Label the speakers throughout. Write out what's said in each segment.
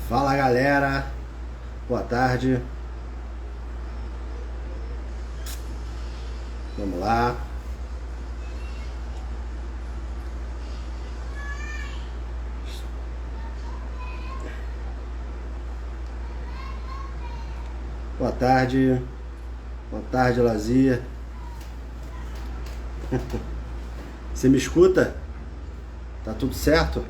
Speaker 1: Fala galera, boa tarde, vamos lá. Boa tarde Lazia. Você me escuta? Tá tudo certo?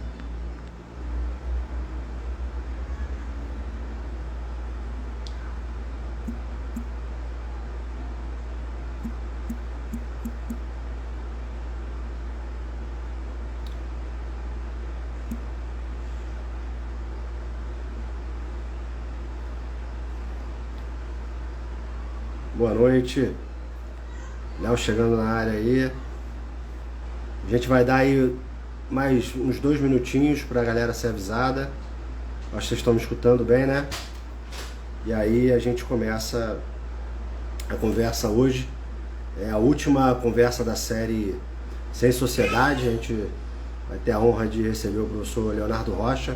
Speaker 1: Boa noite, Léo chegando na área aí. A gente vai dar aí mais uns 2 minutinhos pra galera ser avisada. Acho que vocês estão me escutando bem, né? E aí a gente começa a conversa hoje. É a última conversa da série Sem Sociedade. A gente vai ter a honra de receber o professor Leonardo Rocha,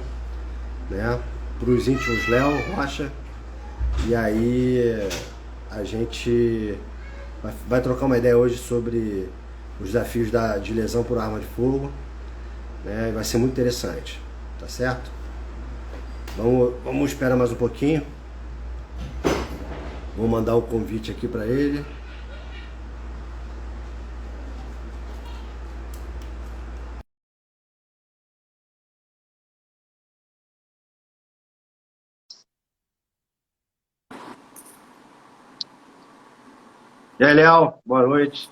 Speaker 1: né? Para os íntimos, Léo Rocha. E aí a gente vai trocar uma ideia hoje sobre os desafios de lesão por arma de fogo, né? Vai ser muito interessante, tá certo? Vamos esperar mais um pouquinho. Vou mandar o convite aqui para ele. E aí, Léo, boa noite.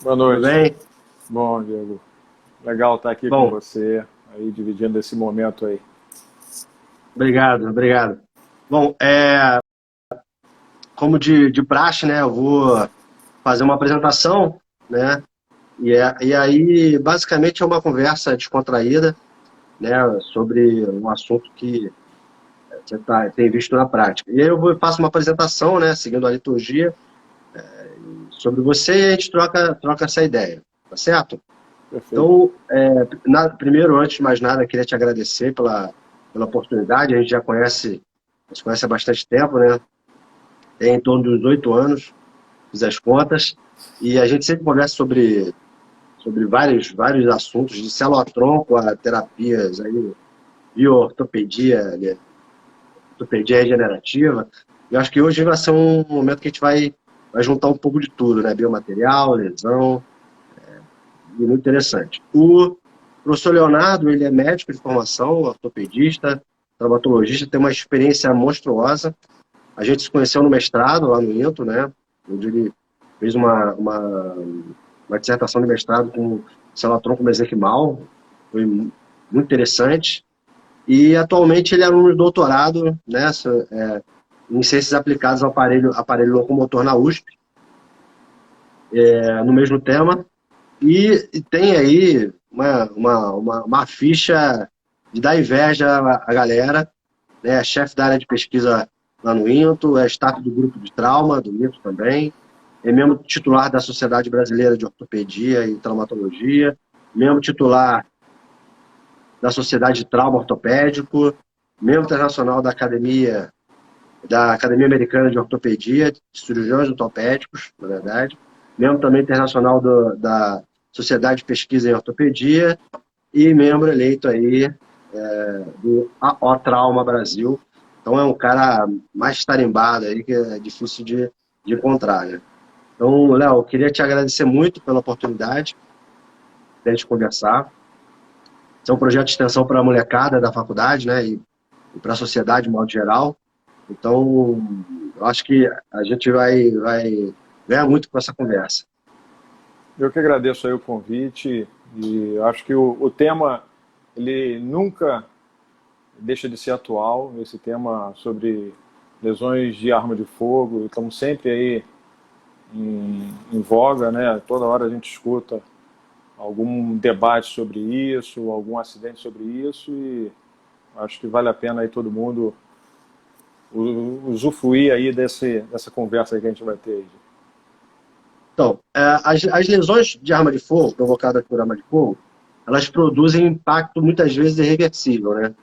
Speaker 2: Boa
Speaker 1: Tudo
Speaker 2: noite.
Speaker 1: bem?
Speaker 2: Bom, Diego. Legal estar aqui com
Speaker 1: Bom,
Speaker 2: você, aí dividindo esse momento aí.
Speaker 1: obrigado. Bom, como de praxe, né? Eu vou fazer uma apresentação, né? E aí, basicamente, é uma conversa descontraída, né? Sobre um assunto que você tem visto na prática. E aí faço uma apresentação, né? Seguindo a liturgia, sobre você e a gente troca essa ideia, tá certo?
Speaker 2: Perfeito.
Speaker 1: Então, primeiro, antes de mais nada, queria te agradecer pela oportunidade. A gente se conhece há bastante tempo, né? Tem em torno dos 8 anos, fiz as contas, e a gente sempre conversa sobre vários assuntos, de célula-tronco a terapias, aí, bioortopedia, né? Ortopedia regenerativa. Eu acho que hoje vai ser um momento que a gente vai juntar um pouco de tudo, né? Biomaterial, lesão, e muito interessante. O professor Leonardo, ele é médico de formação, ortopedista, traumatologista, tem uma experiência monstruosa. A gente se conheceu no mestrado, lá no INTO, né? Onde ele fez uma dissertação de mestrado com célula-tronco mesenquimal. Foi muito interessante. E atualmente ele é aluno de doutorado, né, em ciências aplicadas ao aparelho locomotor na USP, no mesmo tema. E tem aí uma ficha de dar inveja à galera, né? É chefe da área de pesquisa lá no INTO, é staff do grupo de trauma do INTO também, é membro titular da Sociedade Brasileira de Ortopedia e Traumatologia, membro titular da Sociedade de Trauma Ortopédico, membro internacional da Academia Americana de Ortopedia, de cirurgiões ortopédicos, na verdade, membro também internacional da Sociedade de Pesquisa em Ortopedia e membro eleito aí do AO Trauma Brasil. Então é um cara mais tarimbado aí que é difícil de encontrar, né? Então, Léo, eu queria te agradecer muito pela oportunidade de a gente conversar. Esse é um projeto de extensão para a molecada da faculdade, né? E para a sociedade, de modo geral. Então, eu acho que a gente vai ganhar muito com essa conversa.
Speaker 2: Eu que agradeço aí o convite e acho que o tema, ele nunca deixa de ser atual, esse tema sobre lesões de arma de fogo, estamos sempre aí em voga, né? Toda hora a gente escuta algum debate sobre isso, algum acidente sobre isso e acho que vale a pena aí todo mundo usufruir aí dessa conversa aí que a gente vai ter aí.
Speaker 1: Então, as lesões de arma de fogo, provocadas por arma de fogo, elas produzem impacto muitas vezes irreversível, né?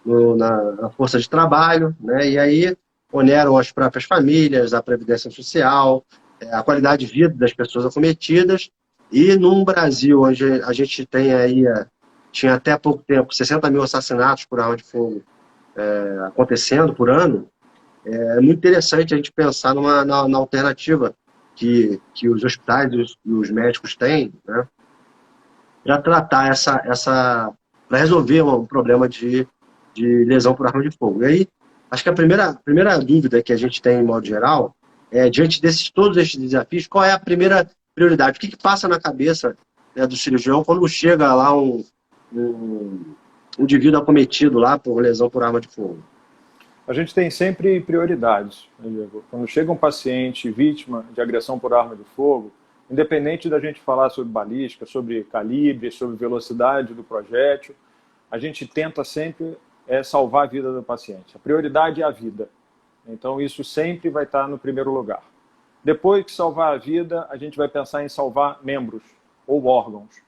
Speaker 1: na força de trabalho, né? E aí oneram as próprias famílias, a previdência social, a qualidade de vida das pessoas acometidas. E num Brasil onde a gente tem aí, tinha até pouco tempo, 60 mil assassinatos por arma de fogo acontecendo por ano, é muito interessante a gente pensar na alternativa que os hospitais e os médicos têm, né, para tratar para resolver um problema de lesão por arma de fogo. E aí, acho que a primeira dúvida que a gente tem, em modo geral, é, diante todos esses desafios, qual é a primeira prioridade? O que passa na cabeça, né, do cirurgião quando chega lá um indivíduo acometido lá por lesão por arma de fogo?
Speaker 2: A gente tem sempre prioridades, né, Diego? Quando chega um paciente vítima de agressão por arma de fogo, independente da gente falar sobre balística, sobre calibre, sobre velocidade do projétil, a gente tenta sempre salvar a vida do paciente. A prioridade é a vida. Então, isso sempre vai estar no primeiro lugar. Depois que salvar a vida, a gente vai pensar em salvar membros ou órgãos,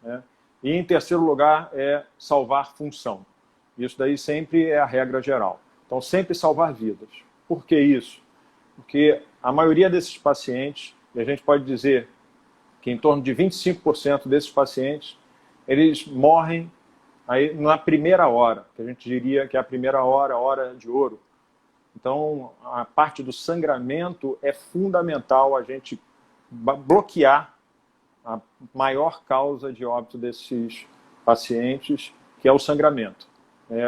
Speaker 2: né? E, em terceiro lugar, é salvar função. Isso daí sempre é a regra geral. Então, sempre salvar vidas. Por que isso? Porque a maioria desses pacientes, e a gente pode dizer que em torno de 25% desses pacientes, eles morrem aí na primeira hora, que a gente diria que é a primeira hora, a hora de ouro. Então, a parte do sangramento é fundamental a gente bloquear a maior causa de óbito desses pacientes, que é o sangramento.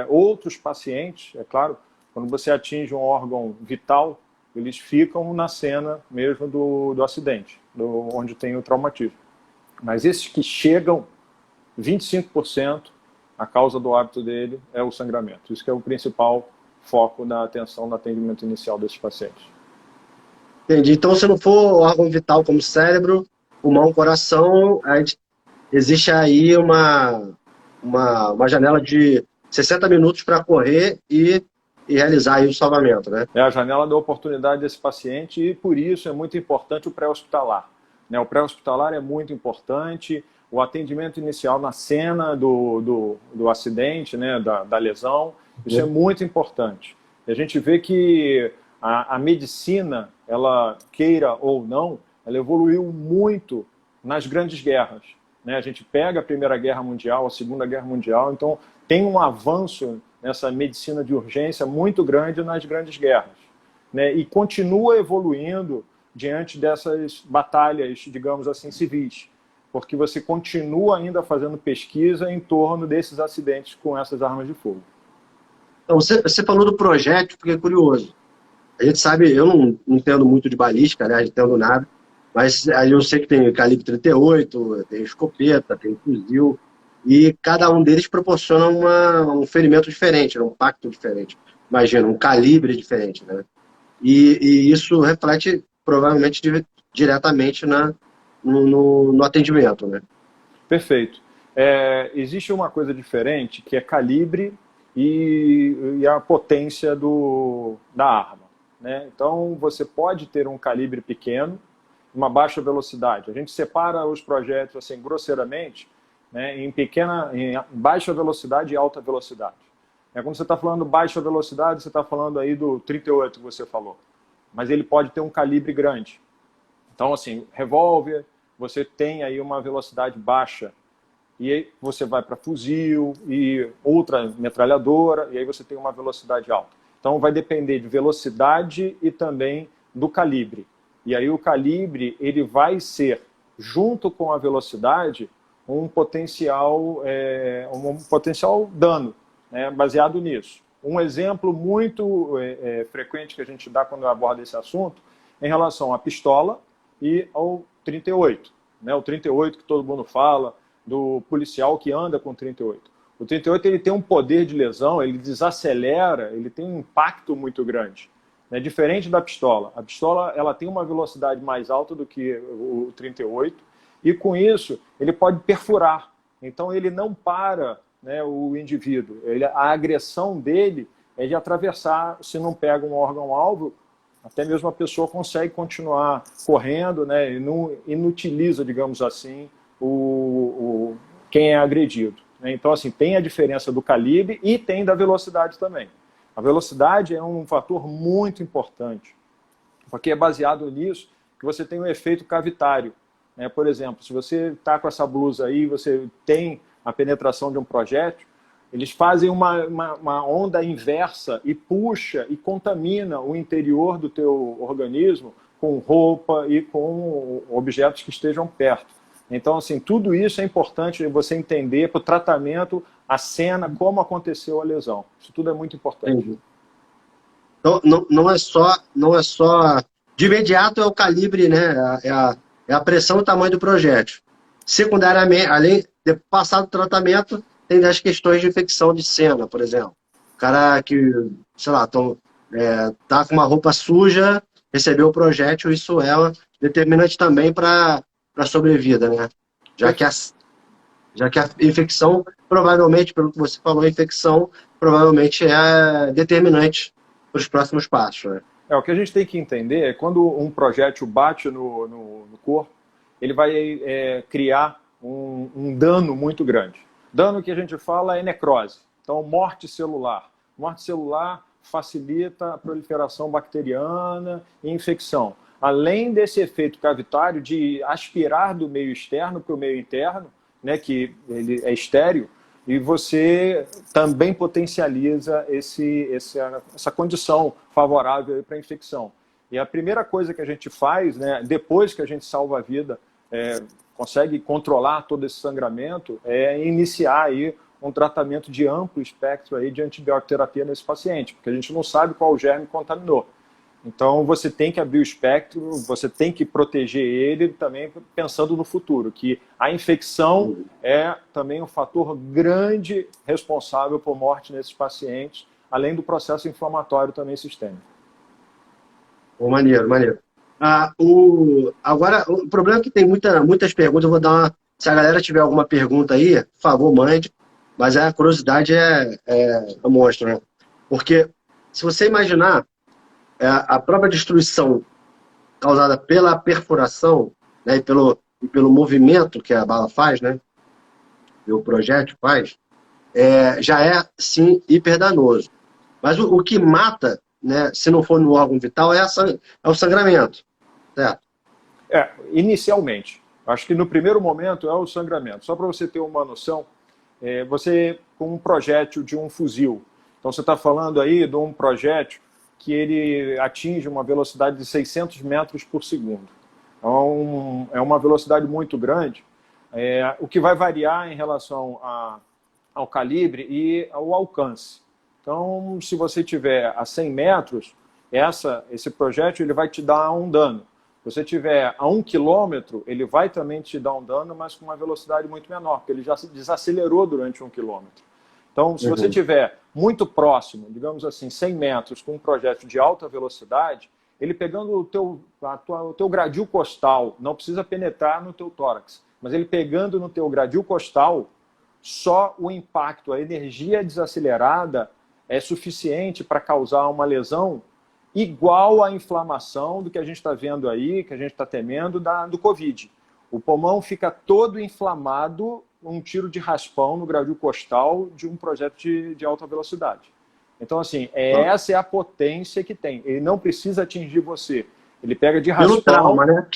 Speaker 2: Outros pacientes, é claro, quando você atinge um órgão vital, eles ficam na cena mesmo do acidente, onde tem o traumatismo. Mas esses que chegam, 25%, a causa do óbito dele é o sangramento. Isso que é o principal foco da atenção no atendimento inicial desses pacientes.
Speaker 1: Entendi. Então, se não for órgão vital como cérebro, pulmão, coração, existe aí uma janela de 60 minutos para correr e realizar aí o salvamento, né?
Speaker 2: É a janela da oportunidade desse paciente e, por isso, é muito importante o pré-hospitalar. O pré-hospitalar é muito importante, o atendimento inicial na cena do acidente, né, da lesão, isso é muito importante. E a gente vê que a medicina, ela queira ou não, ela evoluiu muito nas grandes guerras, né? A gente pega a Primeira Guerra Mundial, a Segunda Guerra Mundial, então tem um avanço nessa medicina de urgência muito grande nas grandes guerras, né? E continua evoluindo diante dessas batalhas, digamos assim, civis, porque você continua ainda fazendo pesquisa em torno desses acidentes com essas armas de fogo.
Speaker 1: Então, você falou do projétil, porque é curioso. A gente sabe, eu não entendo muito de balística, né? Não entendo nada, mas aí eu sei que tem calibre 38, tem escopeta, tem fuzil, e cada um deles proporciona um ferimento diferente, um impacto diferente. Imagina, um calibre diferente, né? E isso reflete, provavelmente, diretamente no atendimento, né?
Speaker 2: Perfeito. Existe uma coisa diferente, que é calibre e a potência da arma, né? Então, você pode ter um calibre pequeno, uma baixa velocidade. A gente separa os projéteis, assim, grosseiramente, né, em baixa velocidade e alta velocidade. Quando você está falando baixa velocidade, você está falando aí do 38 que você falou. Mas ele pode ter um calibre grande. Então, assim, revólver, você tem aí uma velocidade baixa. E aí você vai para fuzil e outra metralhadora, e aí você tem uma velocidade alta. Então, vai depender de velocidade e também do calibre. E aí o calibre, ele vai ser, junto com a velocidade, um potencial dano, né, baseado nisso. Um exemplo muito frequente que a gente dá quando aborda esse assunto em relação à pistola e ao 38. Né, o 38 que todo mundo fala, do policial que anda com 38. O 38 ele tem um poder de lesão, ele desacelera, ele tem um impacto muito grande. É diferente da pistola. A pistola ela tem uma velocidade mais alta do que o 38 e, com isso, ele pode perfurar. Então, ele não para, né, o indivíduo. A agressão dele é de atravessar, se não pega um órgão-alvo, até mesmo a pessoa consegue continuar correndo, né, e não inutiliza, digamos assim, quem é agredido. né? Então, assim, tem a diferença do calibre e tem da velocidade também. A velocidade é um fator muito importante, porque é baseado nisso que você tem um efeito cavitário, né? Por exemplo, se você está com essa blusa aí, você tem a penetração de um projétil, eles fazem uma onda inversa e puxa e contamina o interior do teu organismo com roupa e com objetos que estejam perto. Então, assim, tudo isso é importante você entender para o tratamento, a cena, como aconteceu a lesão. Isso tudo é muito importante.
Speaker 1: Entendi. Então, não é só... De imediato é o calibre, né? É a pressão e o tamanho do projétil. Secundariamente, além de passar do tratamento, tem as questões de infecção de cena, por exemplo. O cara que, sei lá, tá com uma roupa suja, recebeu o projétil, isso é determinante também para a sobrevida, né? Já que a infecção, provavelmente, pelo que você falou, a infecção provavelmente é determinante para os próximos passos, né?
Speaker 2: O que a gente tem que entender é quando um projétil bate no corpo, ele vai criar um dano muito grande. Dano que a gente fala é necrose. Então, morte celular. Morte celular facilita a proliferação bacteriana e infecção. Além desse efeito cavitário de aspirar do meio externo para o meio interno, né, que ele é estéril, e você também potencializa essa condição favorável para a infecção. E a primeira coisa que a gente faz, né, depois que a gente salva a vida, consegue controlar todo esse sangramento, é iniciar aí um tratamento de amplo espectro aí de antibiótico-terapia nesse paciente, porque a gente não sabe qual germe contaminou. Então, você tem que abrir o espectro, você tem que proteger ele também pensando no futuro, que a infecção é também um fator grande responsável por morte nesses pacientes, além do processo inflamatório também sistêmico.
Speaker 1: Maneiro, maneiro. Agora, o problema é que tem muitas perguntas, eu vou dar uma... Se a galera tiver alguma pergunta aí, por favor, mande, mas a curiosidade é monstro, né? Porque, se você imaginar, a própria destruição causada pela perfuração, né, e pelo movimento que a bala faz, né, e o projétil faz, já é, sim, hiperdanoso. Mas o que mata, né, se não for no órgão vital, é o sangramento, certo?
Speaker 2: Inicialmente. Acho que no primeiro momento é o sangramento. Só para você ter uma noção, você com um projétil de um fuzil, então você está falando aí de um projétil que ele atinge uma velocidade de 600 metros por segundo. Então, é uma velocidade muito grande, o que vai variar em relação ao calibre e ao alcance. Então, se você tiver a 100 metros, esse projétil ele vai te dar um dano. Se você tiver a 1 quilômetro, ele vai também te dar um dano, mas com uma velocidade muito menor, porque ele já se desacelerou durante 1 quilômetro. Então, se você estiver muito próximo, digamos assim, 100 metros, com um projétil de alta velocidade, ele pegando o teu gradil costal, não precisa penetrar no teu tórax, mas ele pegando no teu gradil costal, só o impacto, a energia desacelerada é suficiente para causar uma lesão igual à inflamação do que a gente está vendo aí, que a gente está temendo do Covid. O pulmão fica todo inflamado, um tiro de raspão no gradil costal de um projétil de alta velocidade. Então, assim, essa é a potência que tem. Ele não precisa atingir você. Ele pega de raspão,
Speaker 1: pelo trauma, né?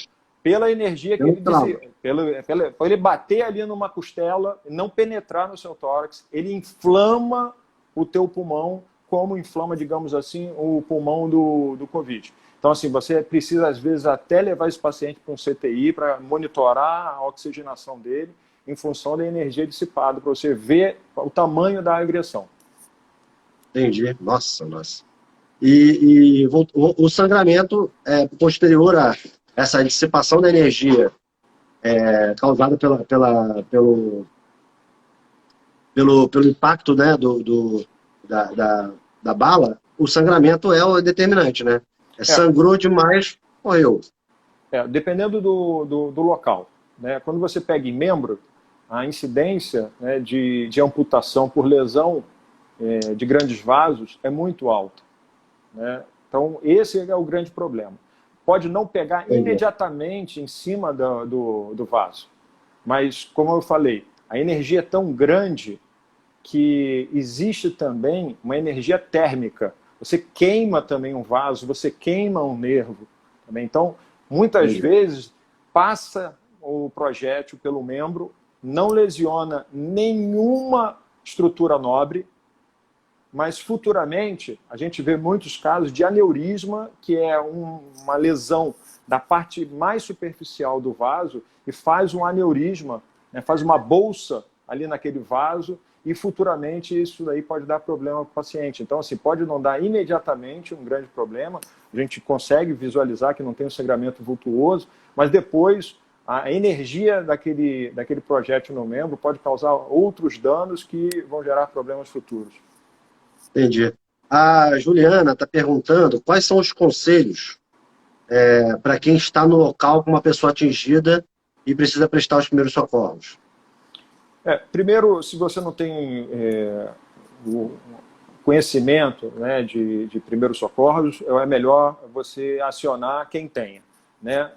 Speaker 2: Pela energia que ele bater ali numa costela, não penetrar no seu tórax, ele inflama o teu pulmão, como inflama, digamos assim, o pulmão do Covid. Então, assim, você precisa, às vezes, até levar esse paciente para um CTI para monitorar a oxigenação dele em função da energia dissipada, para você ver o tamanho da agressão.
Speaker 1: Entendi. Nossa. E o sangramento posterior a essa dissipação da energia causada pelo impacto, né, da bala, o sangramento é o determinante, né? Sangrou demais, morreu.
Speaker 2: Dependendo do local, né? Quando você pega em membro, a incidência, né, de amputação por lesão de grandes vasos é muito alta, né? Então, esse é o grande problema. Pode não pegar imediatamente em cima do vaso, mas, como eu falei, a energia é tão grande que existe também uma energia térmica. Você queima também um vaso, você queima um nervo também. Então, muitas vezes, passa o projétil pelo membro, não lesiona nenhuma estrutura nobre, mas futuramente a gente vê muitos casos de aneurisma, que é uma lesão da parte mais superficial do vaso e faz um aneurisma, né, faz uma bolsa ali naquele vaso e futuramente isso daí pode dar problema para o paciente. Então, assim, pode não dar imediatamente um grande problema, a gente consegue visualizar que não tem um sangramento vultuoso, mas depois a energia daquele projétil no membro pode causar outros danos que vão gerar problemas futuros.
Speaker 1: Entendi. A Juliana está perguntando quais são os conselhos para quem está no local com uma pessoa atingida e precisa prestar os primeiros socorros.
Speaker 2: Primeiro, se você não tem o conhecimento, né, de primeiros socorros, é melhor você acionar quem tenha. Né?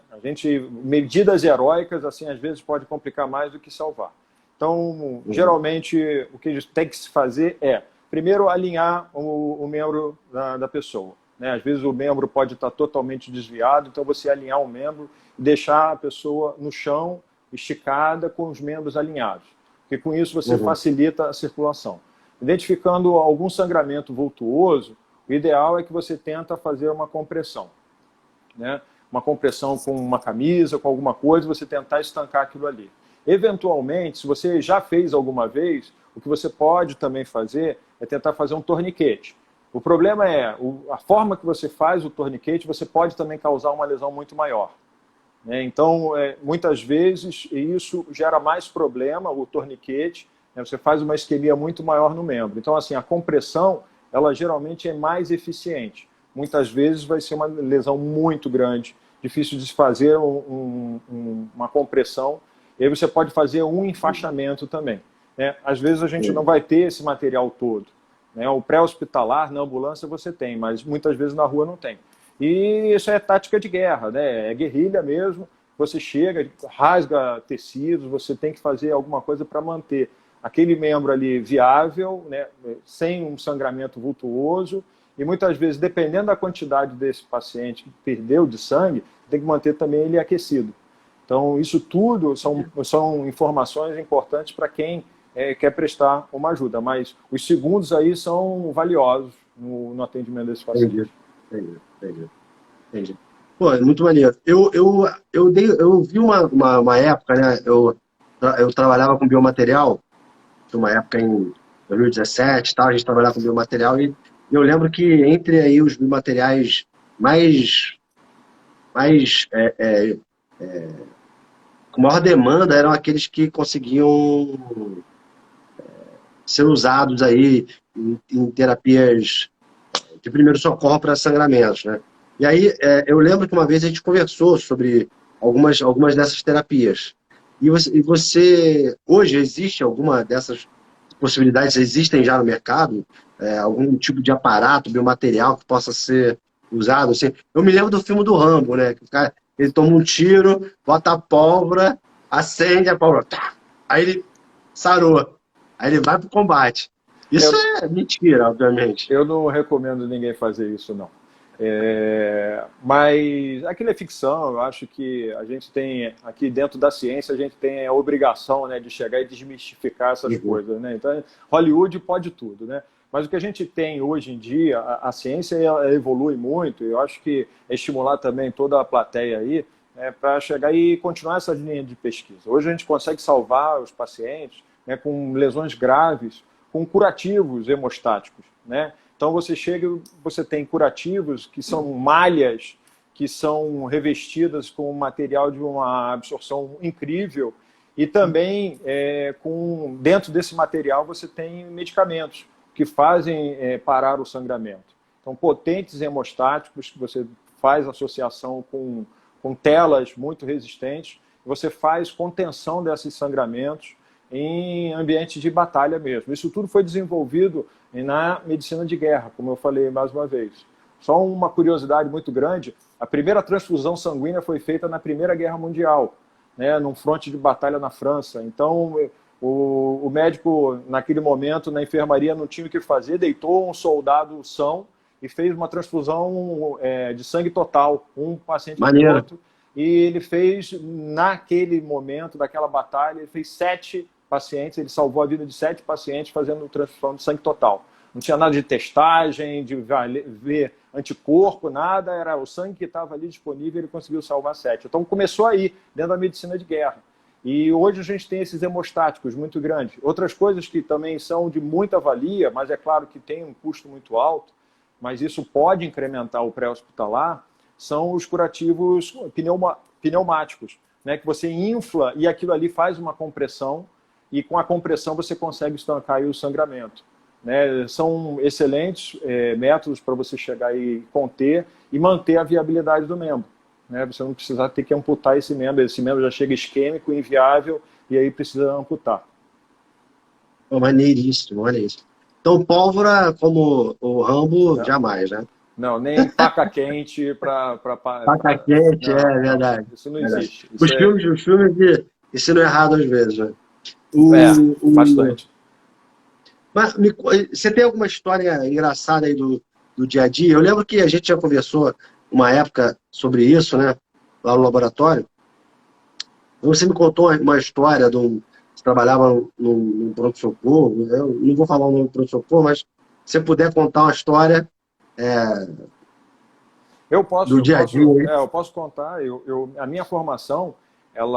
Speaker 2: Medidas heróicas, assim, às vezes pode complicar mais do que salvar. Então, geralmente, o que tem que se fazer é, primeiro, alinhar o membro da pessoa. Né? Às vezes o membro pode estar totalmente desviado, então você alinhar o membro e deixar a pessoa no chão, esticada, com os membros alinhados. Porque com isso você facilita a circulação. Identificando algum sangramento vultuoso, o ideal é que você tenta fazer uma compressão. Né? Uma compressão com uma camisa, com alguma coisa, você tentar estancar aquilo ali. Eventualmente, se você já fez alguma vez, o que você pode também fazer é tentar fazer um torniquete. O problema é, a forma que você faz o torniquete, você pode também causar uma lesão muito maior. Então, muitas vezes, isso gera mais problema, o torniquete, né? Você faz uma isquemia muito maior no membro. Então, assim, a compressão, ela geralmente é mais eficiente. Muitas vezes vai ser uma lesão muito grande, difícil de se fazer uma compressão, e aí você pode fazer um enfaixamento também. Né? Às vezes a gente não vai ter esse material todo. Né? O pré-hospitalar, na ambulância, você tem, mas muitas vezes na rua não tem. E isso é tática de guerra, né? É guerrilha mesmo. Você chega, rasga tecidos, você tem que fazer alguma coisa para manter aquele membro ali viável, né? Sem um sangramento vultuoso. E muitas vezes, dependendo da quantidade desse paciente que perdeu de sangue, tem que manter também ele aquecido. Então, isso tudo são informações importantes para quem quer prestar uma ajuda. Mas os segundos aí são valiosos no atendimento desse paciente.
Speaker 1: Entendi. Pô, é muito maneiro. Eu vi uma época, né? Eu trabalhava com biomaterial, uma época em 2017, tal, a gente trabalhava com biomaterial e eu lembro que entre aí os biomateriais mais com maior demanda eram aqueles que conseguiam ser usados aí em terapias de primeiro socorro para sangramentos, né? E aí, eu lembro que uma vez a gente conversou sobre algumas dessas terapias. E você hoje, existe alguma dessas possibilidades, existem já no mercado? Algum tipo de aparato, biomaterial que possa ser usado? Assim, eu me lembro do filme do Rambo, né? Que o cara, ele toma um tiro, bota a pólvora, acende a pólvora, tá, aí ele sarou. Aí ele vai pro combate. Isso é mentira, obviamente.
Speaker 2: Eu não recomendo ninguém fazer isso, não. Mas aquilo é ficção. Eu acho que a gente tem, aqui dentro da ciência, a gente tem a obrigação, né, de chegar e desmistificar essas coisas. Né? Então, Hollywood pode tudo. Né? Mas o que a gente tem hoje em dia, a ciência ela evolui muito, e eu acho que é estimular também toda a plateia aí, para chegar e continuar essa linha de pesquisa. Hoje a gente consegue salvar os pacientes, né, com lesões graves, com curativos hemostáticos, né? Então você chega, você tem curativos que são malhas, que são revestidas com material de uma absorção incrível e também dentro desse material você tem medicamentos que fazem parar o sangramento. Então potentes hemostáticos, que você faz associação com telas muito resistentes, você faz contenção desses sangramentos em ambientes de batalha mesmo. Isso tudo foi desenvolvido na medicina de guerra, como eu falei mais uma vez. Só uma curiosidade muito grande, a primeira transfusão sanguínea foi feita na Primeira Guerra Mundial, né, num fronte de batalha na França. Então, O médico, naquele momento, na enfermaria, não tinha o que fazer, deitou um soldado são e fez uma transfusão de sangue total, um paciente para o
Speaker 1: Maneiro.
Speaker 2: outro. E ele fez, naquele momento, daquela batalha, ele fez 7 pacientes, ele salvou a vida de 7 pacientes fazendo transfusão de sangue total. Não tinha nada de testagem, de ver anticorpo, nada, era o sangue que estava ali disponível, ele conseguiu salvar 7. Então começou aí, dentro da medicina de guerra. E hoje a gente tem esses hemostáticos muito grandes. Outras coisas que também são de muita valia, mas é claro que tem um custo muito alto, mas isso pode incrementar o pré-hospitalar, são os curativos pneumáticos, né? Que você infla e aquilo ali faz uma compressão e com a compressão você consegue estancar aí o sangramento. Né? São excelentes métodos para você chegar e conter e manter a viabilidade do membro. Né? Você não precisa ter que amputar esse membro já chega isquêmico, inviável, e aí precisa amputar.
Speaker 1: Maneiríssimo, maneiríssimo. Então, pólvora, como o Rambo, jamais, né?
Speaker 2: Não, nem faca quente para...
Speaker 1: Faca quente, verdade.
Speaker 2: Não, isso não
Speaker 1: verdade.
Speaker 2: existe. Isso
Speaker 1: os filmes ensinam errado às vezes, né?
Speaker 2: Bastante.
Speaker 1: Mas você tem alguma história engraçada aí do dia a dia? Eu lembro que a gente já conversou uma época sobre isso, né? Lá no laboratório. Você me contou uma história você trabalhava num pronto-socorro. Eu não vou falar o nome do pronto-socorro, mas se você puder contar uma história do dia a dia.
Speaker 2: Eu posso contar. A minha formação, eu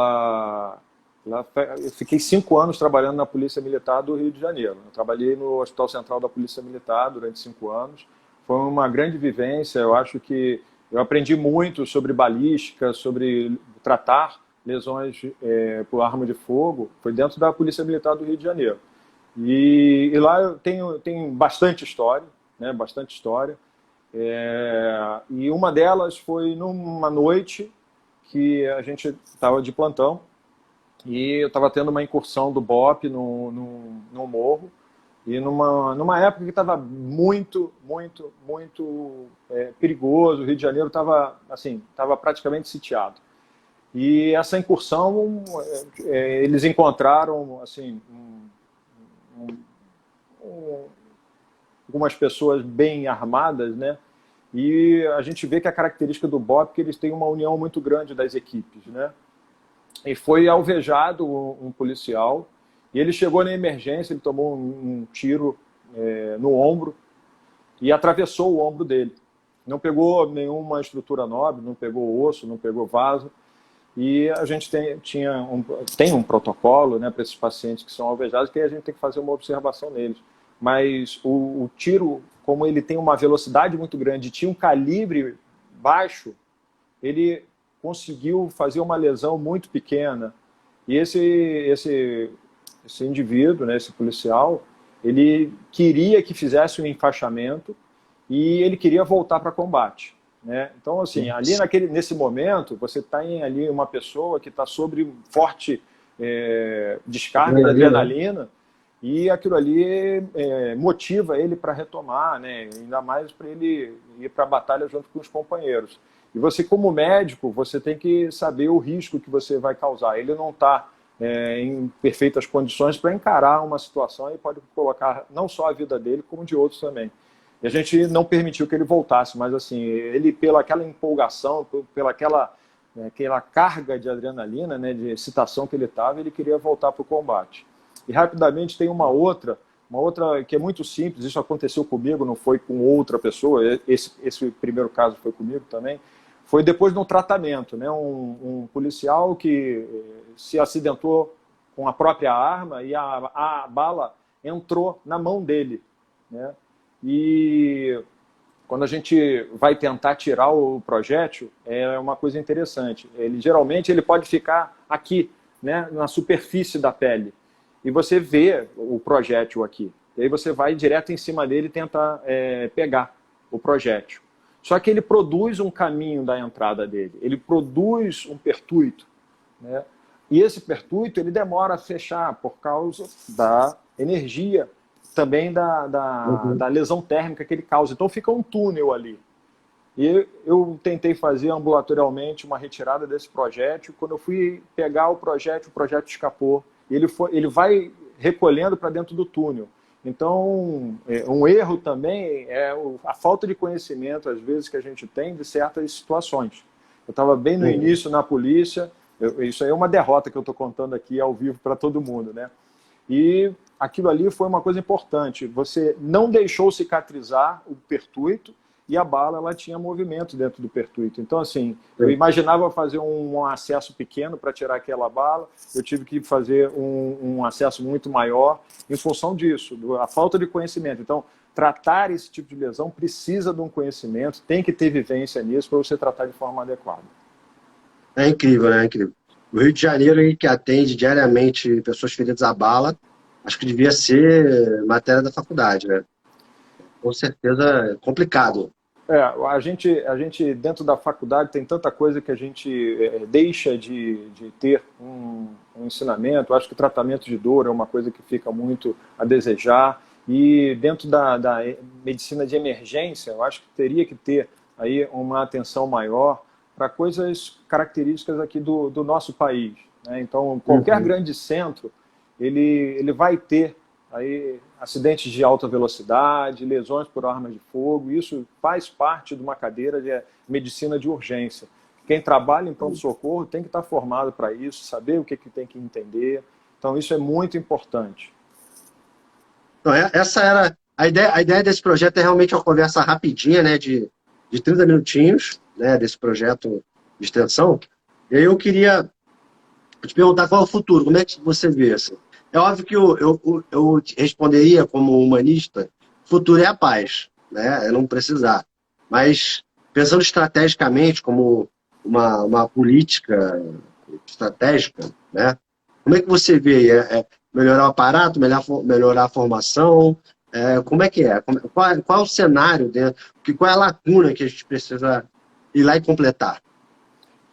Speaker 2: fiquei 5 anos trabalhando na Polícia Militar do Rio de Janeiro. Eu trabalhei no Hospital Central da Polícia Militar durante 5 anos. Foi uma grande vivência. Eu acho que eu aprendi muito sobre balística, sobre tratar lesões por arma de fogo. Foi dentro da Polícia Militar do Rio de Janeiro. E lá eu tenho bastante história, né? Bastante história. E uma delas foi numa noite que a gente estava de plantão e eu estava tendo uma incursão do BOP no morro e numa época que estava muito perigoso. O Rio de Janeiro estava praticamente sitiado. E essa incursão, eles encontraram assim, algumas pessoas bem armadas, né? E a gente vê que a característica do BOP é que eles têm uma união muito grande das equipes, né? E foi alvejado um policial, e ele chegou na emergência, ele tomou um tiro no ombro e atravessou o ombro dele. Não pegou nenhuma estrutura nobre, não pegou osso, não pegou vaso. E a gente tem um protocolo, né, para esses pacientes que são alvejados, que a gente tem que fazer uma observação neles. Mas o tiro, como ele tem uma velocidade muito grande e tinha um calibre baixo, ele conseguiu fazer uma lesão muito pequena. E esse indivíduo, né, esse policial, ele queria que fizesse um enfaixamento e ele queria voltar para combate. Né? Então, assim, ali nesse momento, você tem ali uma pessoa que está sobre forte descarga de adrenalina, e aquilo ali motiva ele para retomar, né? Ainda mais para ele ir para a batalha junto com os companheiros. E você, como médico, você tem que saber o risco que você vai causar. Ele não está em perfeitas condições para encarar uma situação e pode colocar não só a vida dele, como de outros também. E a gente não permitiu que ele voltasse, mas assim, ele, pela aquela empolgação, pela aquela carga de adrenalina, né, de excitação que ele estava, ele queria voltar para o combate. E rapidamente tem uma outra que é muito simples, isso aconteceu comigo, não foi com outra pessoa, esse primeiro caso foi comigo também, foi depois de um tratamento, né, um policial que se acidentou com a própria arma e a bala entrou na mão dele, né? E quando a gente vai tentar tirar o projétil, é uma coisa interessante. Geralmente ele pode ficar aqui, né, na superfície da pele. E você vê o projétil aqui. E aí você vai direto em cima dele e tenta pegar o projétil. Só que ele produz um caminho da entrada dele. Ele produz um pertuito, né? E esse pertuito ele demora a fechar por causa da energia, também da lesão térmica que ele causa. Então fica um túnel ali. E eu tentei fazer ambulatorialmente uma retirada desse projétil. Quando eu fui pegar o projétil escapou e ele vai recolhendo para dentro do túnel. Então, um erro também é a falta de conhecimento, às vezes, que a gente tem de certas situações. Eu estava bem no início na polícia, isso aí é uma derrota que eu estou contando aqui ao vivo para todo mundo, né? E aquilo ali foi uma coisa importante. Você não deixou cicatrizar o pertuito e a bala ela tinha movimento dentro do pertuito. Então, assim, eu imaginava fazer um acesso pequeno para tirar aquela bala, eu tive que fazer um acesso muito maior em função disso, a falta de conhecimento. Então, tratar esse tipo de lesão precisa de um conhecimento, tem que ter vivência nisso para você tratar de forma adequada.
Speaker 1: É incrível, né? É incrível. O Rio de Janeiro, aí, que atende diariamente pessoas feridas a bala, acho que devia ser matéria da faculdade, né? Com certeza é complicado.
Speaker 2: A gente, dentro da faculdade, tem tanta coisa que a gente deixa de ter um ensinamento. Acho que o tratamento de dor é uma coisa que fica muito a desejar. E dentro da medicina de emergência, eu acho que teria que ter aí uma atenção maior para coisas características aqui do nosso país, né? Então, qualquer grande centro, ele vai ter aí acidentes de alta velocidade, lesões por armas de fogo. Isso faz parte de uma cadeira de medicina de urgência. Quem trabalha em pronto-socorro tem que estar formado para isso, saber o que tem que entender. Então, isso é muito importante.
Speaker 1: Então, essa era a ideia desse projeto. É realmente uma conversa rapidinha, né, de 30 minutinhos, né, desse projeto de extensão. E aí eu queria te perguntar qual é o futuro, como é que você vê assim? É óbvio que eu responderia como humanista, o futuro é a paz, né? É não precisar. Mas pensando estrategicamente como uma política estratégica, né? Como é que você vê? Melhorar o aparato, melhorar a formação? Como é que é? Qual é o cenário dentro? Qual é a lacuna que a gente precisa ir lá e completar?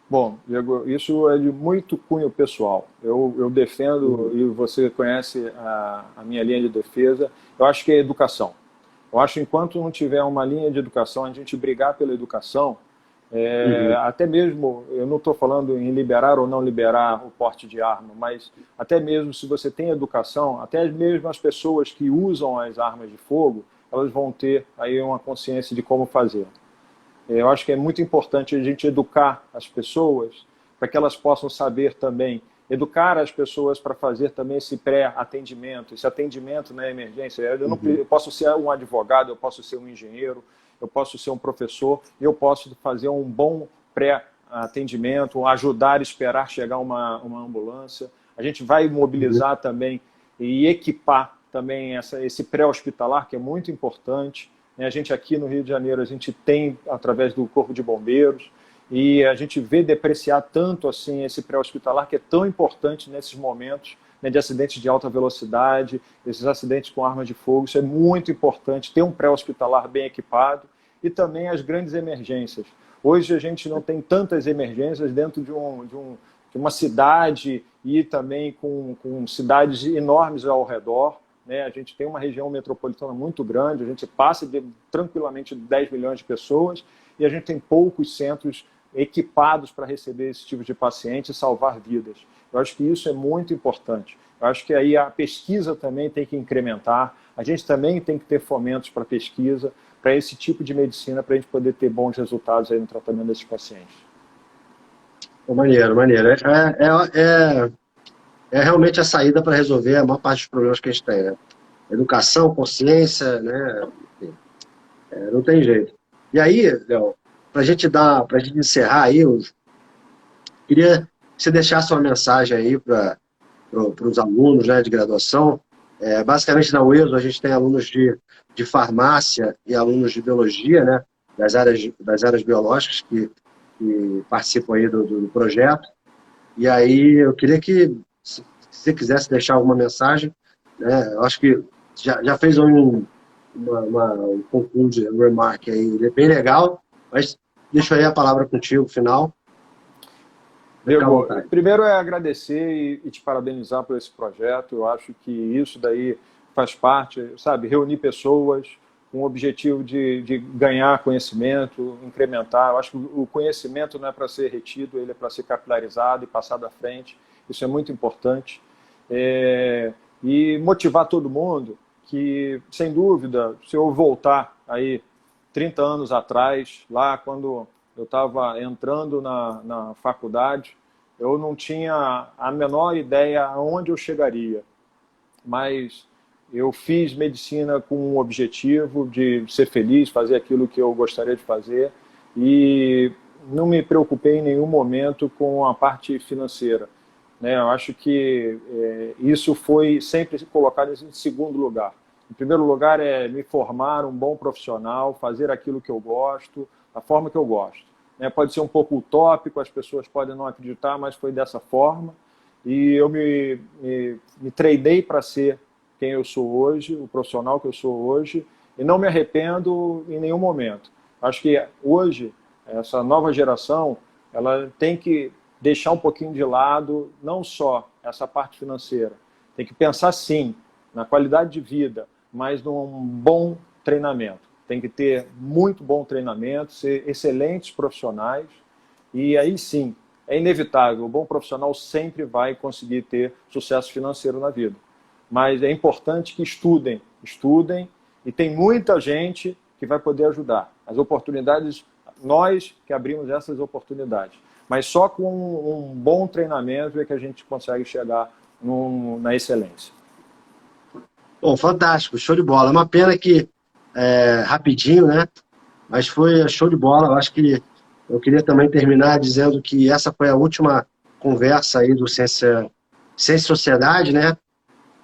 Speaker 2: Bom, Diego, isso é de muito cunho pessoal. Eu defendo, e você conhece a minha linha de defesa, eu acho que é educação. Eu acho que enquanto não tiver uma linha de educação, a gente brigar pela educação, até mesmo, eu não estou falando em liberar ou não liberar o porte de arma, mas até mesmo se você tem educação, até mesmo as pessoas que usam as armas de fogo, elas vão ter aí uma consciência de como fazer. Eu acho que é muito importante a gente educar as pessoas para que elas possam saber também, educar as pessoas para fazer também esse pré-atendimento, esse atendimento na emergência. Eu posso ser um advogado, eu posso ser um engenheiro, eu posso ser um professor, eu posso fazer um bom pré-atendimento, ajudar a esperar chegar uma ambulância. A gente vai mobilizar também e equipar também esse pré-hospitalar, que é muito importante. A gente aqui no Rio de Janeiro, a gente tem, através do Corpo de Bombeiros, e a gente vê depreciar tanto assim esse pré-hospitalar, que é tão importante nesses momentos, né, de acidentes de alta velocidade, esses acidentes com armas de fogo. Isso é muito importante, ter um pré-hospitalar bem equipado, e também as grandes emergências. Hoje a gente não tem tantas emergências dentro de uma cidade e também com cidades enormes ao redor. Né? A gente tem uma região metropolitana muito grande, a gente passa tranquilamente 10 milhões de pessoas e a gente tem poucos centros equipados para receber esse tipo de paciente e salvar vidas. Eu acho que isso é muito importante. Eu acho que aí a pesquisa também tem que incrementar, a gente também tem que ter fomentos para pesquisa, para esse tipo de medicina, para a gente poder ter bons resultados aí no tratamento desses pacientes.
Speaker 1: Maneiro, maneiro. É realmente a saída para resolver a maior parte dos problemas que a gente tem, né? Educação, consciência, né? Enfim, não tem jeito. E aí, Léo, para a gente encerrar aí, eu queria que você deixasse uma mensagem aí para os alunos, né, de graduação. Basicamente, na UESO, a gente tem alunos de farmácia e alunos de biologia, né, das áreas biológicas que participam aí do projeto. E aí, eu queria que, se você quisesse deixar alguma mensagem, né, eu acho que já fez um conclude remark aí, bem legal, mas deixo aí a palavra contigo, final.
Speaker 2: Diego, primeiro é agradecer e te parabenizar por esse projeto. Eu acho que isso daí faz parte, sabe, reunir pessoas com o objetivo de ganhar conhecimento, incrementar. Eu acho que o conhecimento não é para ser retido, ele é para ser capilarizado e passado à frente. Isso é muito importante. e motivar todo mundo que, sem dúvida, se eu voltar aí 30 anos atrás, lá quando eu estava entrando na faculdade, eu não tinha a menor ideia aonde eu chegaria, mas eu fiz medicina com um objetivo de ser feliz, fazer aquilo que eu gostaria de fazer, e não me preocupei em nenhum momento com a parte financeira, né? Eu acho que isso foi sempre colocado em segundo lugar. Em primeiro lugar é me formar um bom profissional, fazer aquilo que eu gosto, da forma que eu gosto, né? Pode ser um pouco utópico, as pessoas podem não acreditar, mas foi dessa forma. E eu me treinei para ser quem eu sou hoje, o profissional que eu sou hoje, e não me arrependo em nenhum momento. Acho que hoje, essa nova geração, ela tem que deixar um pouquinho de lado, não só essa parte financeira, tem que pensar sim na qualidade de vida, mas num bom treinamento. Tem que ter muito bom treinamento, ser excelentes profissionais, e aí sim, é inevitável, o bom profissional sempre vai conseguir ter sucesso financeiro na vida. Mas é importante que estudem, e tem muita gente que vai poder ajudar. As oportunidades, nós que abrimos essas oportunidades. Mas só com um bom treinamento é que a gente consegue chegar na excelência.
Speaker 1: Bom, fantástico, show de bola. É uma pena que rapidinho, né? Mas foi show de bola. Eu acho que eu queria também terminar dizendo que essa foi a última conversa aí do Ciência e Sociedade, né?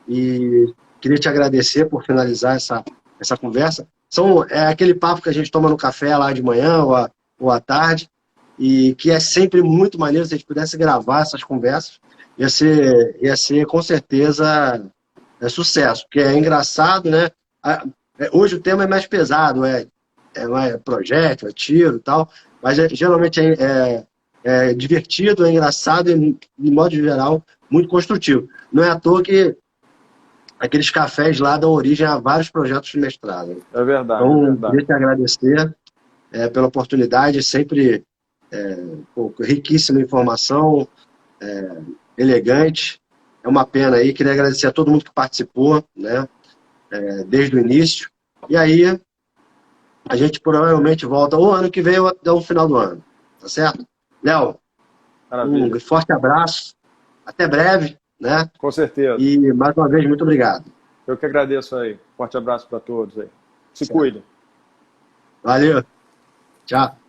Speaker 1: E queria te agradecer por finalizar essa conversa. É aquele papo que a gente toma no café lá de manhã ou à tarde, e que é sempre muito maneiro. Se a gente pudesse gravar essas conversas, ia ser com certeza sucesso, porque é engraçado, né? Hoje o tema é mais pesado, é projétil, é tiro e tal, mas geralmente é divertido, é engraçado e, de modo geral, muito construtivo. Não é à toa que aqueles cafés lá dão origem a vários projetos de mestrado.
Speaker 2: É verdade,
Speaker 1: então,
Speaker 2: é verdade.
Speaker 1: Queria te agradecer pela oportunidade, sempre riquíssima informação, elegante. É uma pena aí, queria agradecer a todo mundo que participou, né, desde o início. E aí, a gente provavelmente volta ou ano que vem ou até o final do ano, tá certo? Léo, um forte abraço, até breve, né?
Speaker 2: Com certeza.
Speaker 1: E, mais uma vez, muito obrigado.
Speaker 2: Eu que agradeço aí. Forte abraço para todos aí. Se cuidem.
Speaker 1: Valeu. Tchau.